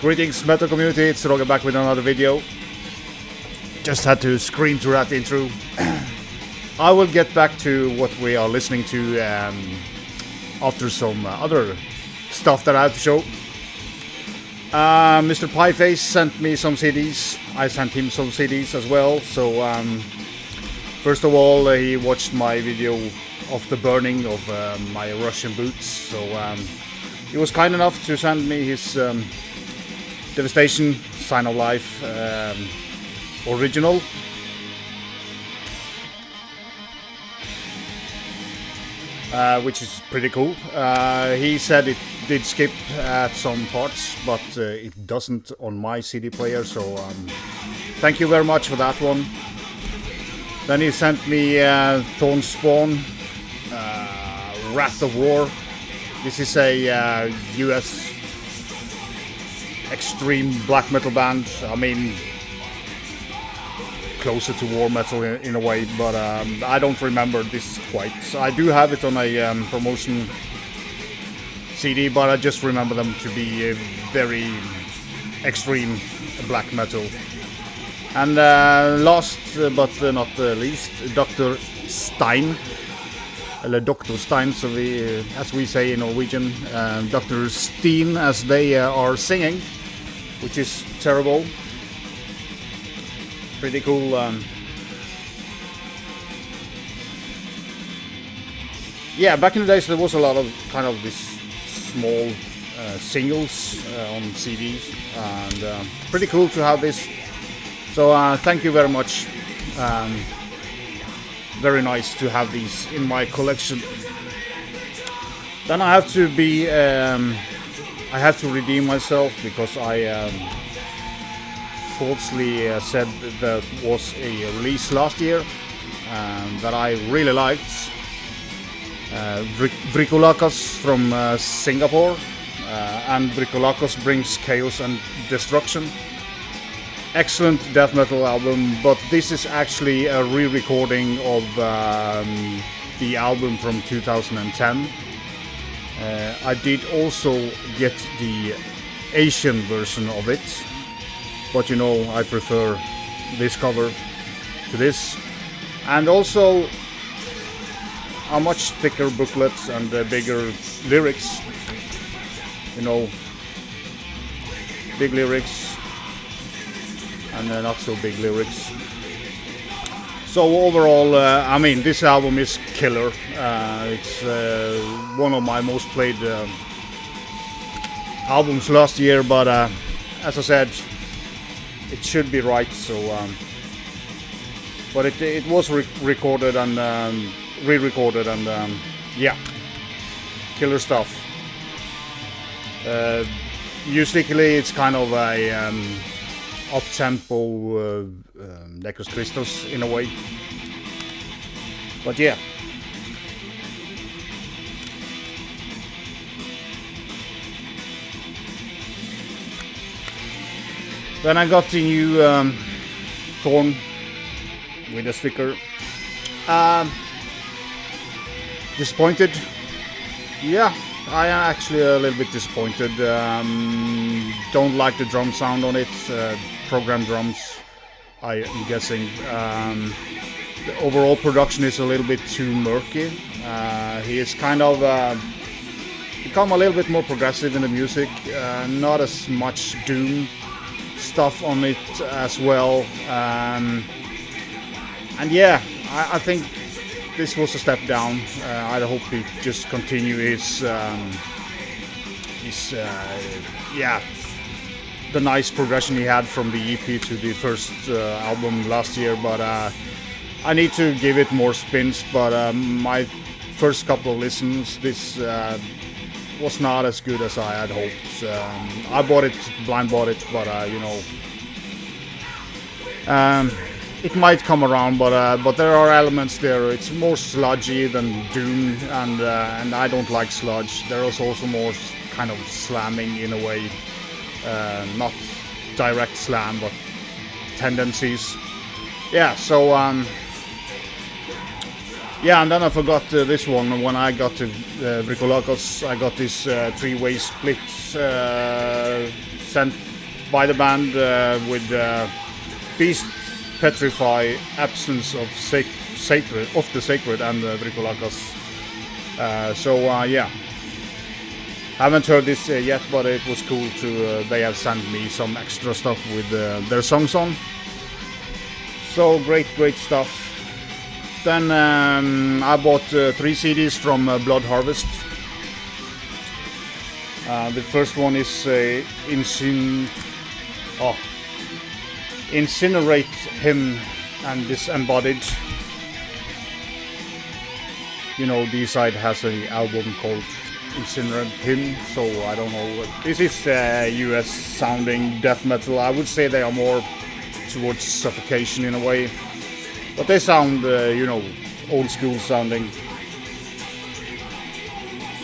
Greetings metal community, it's Roger back with another video. Just had to scream through that intro. I will get back to what we are listening to after some other stuff that I have to show. Mr. Pieface sent me some CDs. I sent him some CDs as well. So first of all, he watched my video of the burning of my Russian boots. So he was kind enough to send me his Devastation Sign of Life original. Which is pretty cool. He said it did skip at some parts, but it doesn't on my CD player, so thank you very much for that one. Then he sent me Thorn Spawn, Wrath of War. This is a US extreme black metal band. I mean, closer to war metal in a way, but I don't remember this quite. So I do have it on a promotion CD, but I just remember them to be a very extreme black metal. And last but not least, Dr. Stein, eller Dr. Stein, so as we say in Norwegian, Dr. Steen, as they are singing, which is terrible. Pretty cool. Yeah, back in the days there was a lot of kind of this small singles on CDs, and pretty cool to have this. So thank you very much. Very nice to have these in my collection. Then I have to be, I have to redeem myself because I falsely said that was a release last year that I really liked. Vrykolakas from Singapore, and Vrykolakas brings chaos and destruction. Excellent death metal album, but this is actually a re-recording of the album from 2010. I did also get the Asian version of it, but you know, I prefer this cover to this. And also a much thicker booklet and bigger lyrics. You know, big lyrics and not so big lyrics. So overall, I mean, this album is killer. It's one of my most played albums last year, but as I said, it should be right. So, but it was recorded and re-recorded, and yeah, killer stuff. Musically, it's kind of a up-tempo Necros Christos in a way, but yeah. Then I got the new Thorn with a sticker. Disappointed? Yeah, I am actually a little bit disappointed. Don't like the drum sound on it. Program drums, I am guessing. The overall production is a little bit too murky. He is kind of become a little bit more progressive in the music. Not as much doom stuff on it as well. And yeah, I think this was a step down. I hope he just continue his yeah, the nice progression he had from the EP to the first album last year. But I need to give it more spins. But my first couple of listens, this was not as good as I had hoped. I blind bought it, but you know. It might come around, but there are elements there. It's more sludgy than doom, and I don't like sludge. There is also more kind of slamming in a way, not direct slam, but tendencies. Yeah. So yeah, and then I forgot this one. When I got to Vrykolakas, I got this three-way split sent by the band with Beast, Petrify, Absence of Sacred of the Sacred, and Vrykolakas. Yeah, haven't heard this yet, but it was cool to. They have sent me some extra stuff with their songs on. So great stuff. Then I bought 3 CDs from Blood Harvest. The first one is Insineratehymn and Disembodied. You know, D-side has an album called Insineratehymn, so I don't know. This is US sounding death metal. I would say they are more towards Suffocation in a way, but they sound, old school sounding.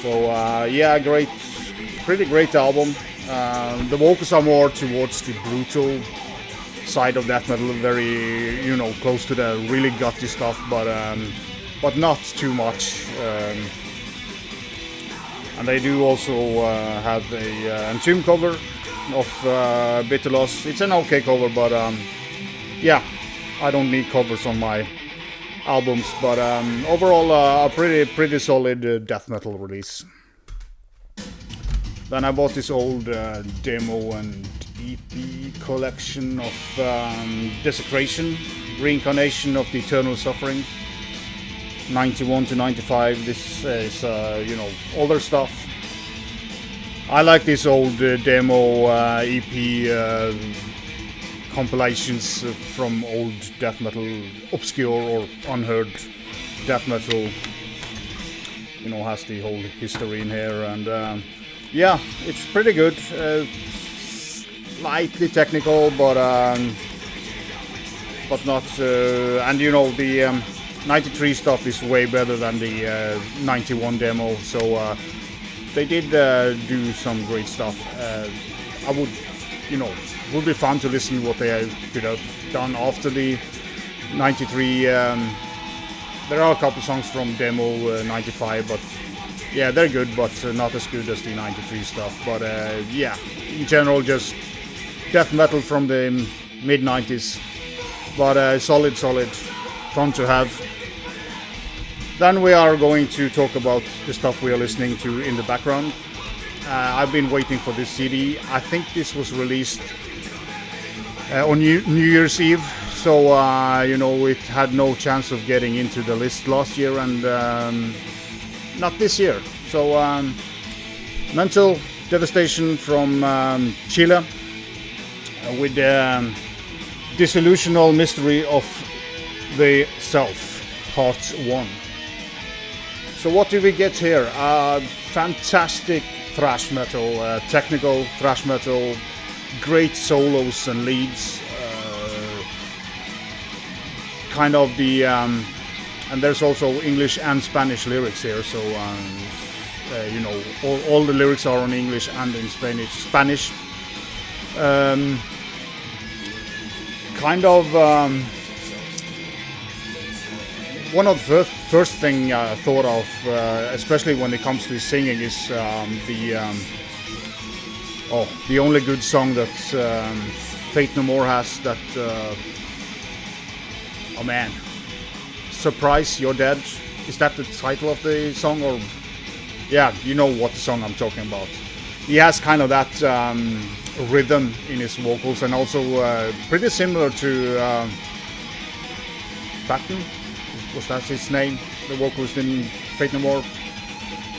So yeah, pretty great album. The vocals are more towards the brutal side of death metal, very, close to the really gutty stuff, but not too much. And they do also have a Entomb cover of Bitter Loss. It's an okay cover, but yeah, I don't need covers on my albums. But overall, a pretty solid death metal release. Then I bought this old demo and EP collection of Desecration, Reincarnation of the Eternal Suffering, 91 to 95. This is, older stuff. I like this old demo EP compilations from old death metal, obscure or unheard death metal. Has the whole history in here, and yeah, it's pretty good. Slightly technical, but not. And the 93 stuff is way better than the 91 demo. So they did do some great stuff. I would, would be fun to listen what they could have done after the 93. There are a couple songs from demo 95, but yeah, they're good, but not as good as the 93 stuff. But yeah, in general, just death metal from the mid-90s. But solid, fun to have. Then we are going to talk about the stuff we are listening to in the background. I've been waiting for this CD. I think this was released on New Year's Eve, so it had no chance of getting into the list last year, and not this year. So Mental Devastation from Chile with Delusional Mystery of the Self, Part 1. So what do we get here? Fantastic thrash metal, technical thrash metal, great solos and leads, kind of the and there's also English and Spanish lyrics here, so all the lyrics are in English and in Spanish. Kind of one of the first thing I thought of, especially when it comes to singing, is the only good song that Faith No More has. That oh man, Surprise You're Dead. Is that the title of the song? Or yeah, you know what song I'm talking about. He has kind of that rhythm in his vocals, and also pretty similar to Patton. Was that his name? The vocalist in Faith No More?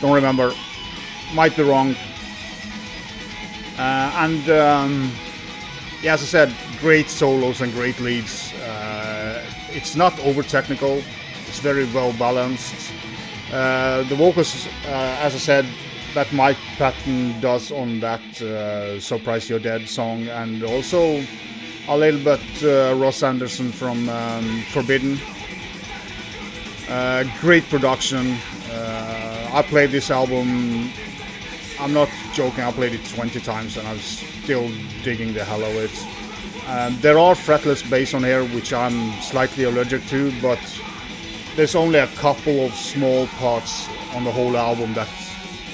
Don't remember. Might be wrong. Yeah, as I said, great solos and great leads. It's not over technical. It's very well balanced. The vocals, as I said, that Mike Patton does on that Surprise You're Dead song, and also a little bit Ross Anderson from Forbidden. Great production. I played this album, I'm not joking, I played it 20 times and I'm still digging the hell out of it. There are fretless bass on here, which I'm slightly allergic to, but there's only a couple of small parts on the whole album that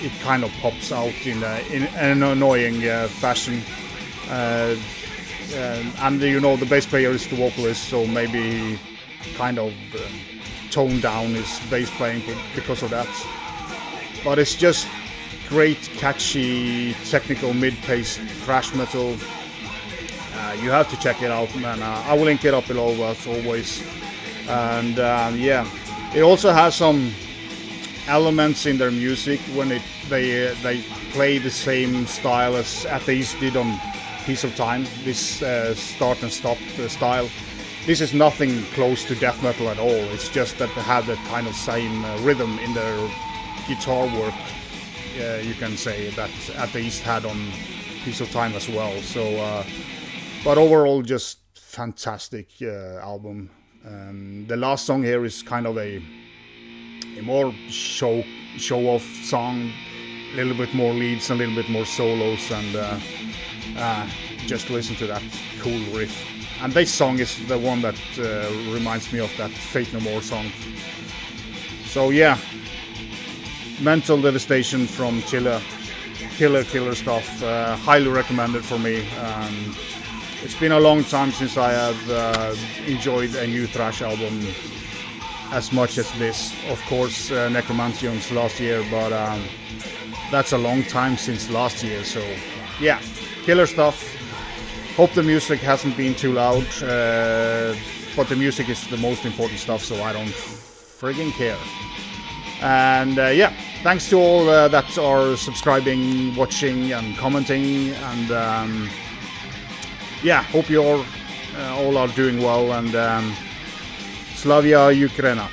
it kind of pops out in an annoying fashion. And you know, the bass player is the vocalist, so maybe he kind of toned down his bass playing because of that. But it's just great, catchy, technical, mid-paced thrash metal. You have to check it out, man. I will link it up below as always. And yeah, it also has some elements in their music when they play the same style as Atheist did on Piece of Time. This start and stop style. This is nothing close to death metal at all. It's just that they have that kind of same rhythm in their guitar work. You can say that Atheist had on Piece of Time as well. So, but overall, just fantastic album. The last song here is kind of a more show off song, a little bit more leads, a little bit more solos, and just listen to that cool riff. And this song is the one that reminds me of that Fate No More song. So yeah, Mental Devastation from Chile. Killer stuff. Highly recommended for me. It's been a long time since I have enjoyed a new thrash album as much as this. Of course, Necromantion's last year, but that's a long time since last year. So yeah, killer stuff. Hope the music hasn't been too loud, but the music is the most important stuff, so I don't friggin' care. And yeah, thanks to all that are subscribing, watching, and commenting. And yeah, hope you all are doing well. And Slavia Ukraina.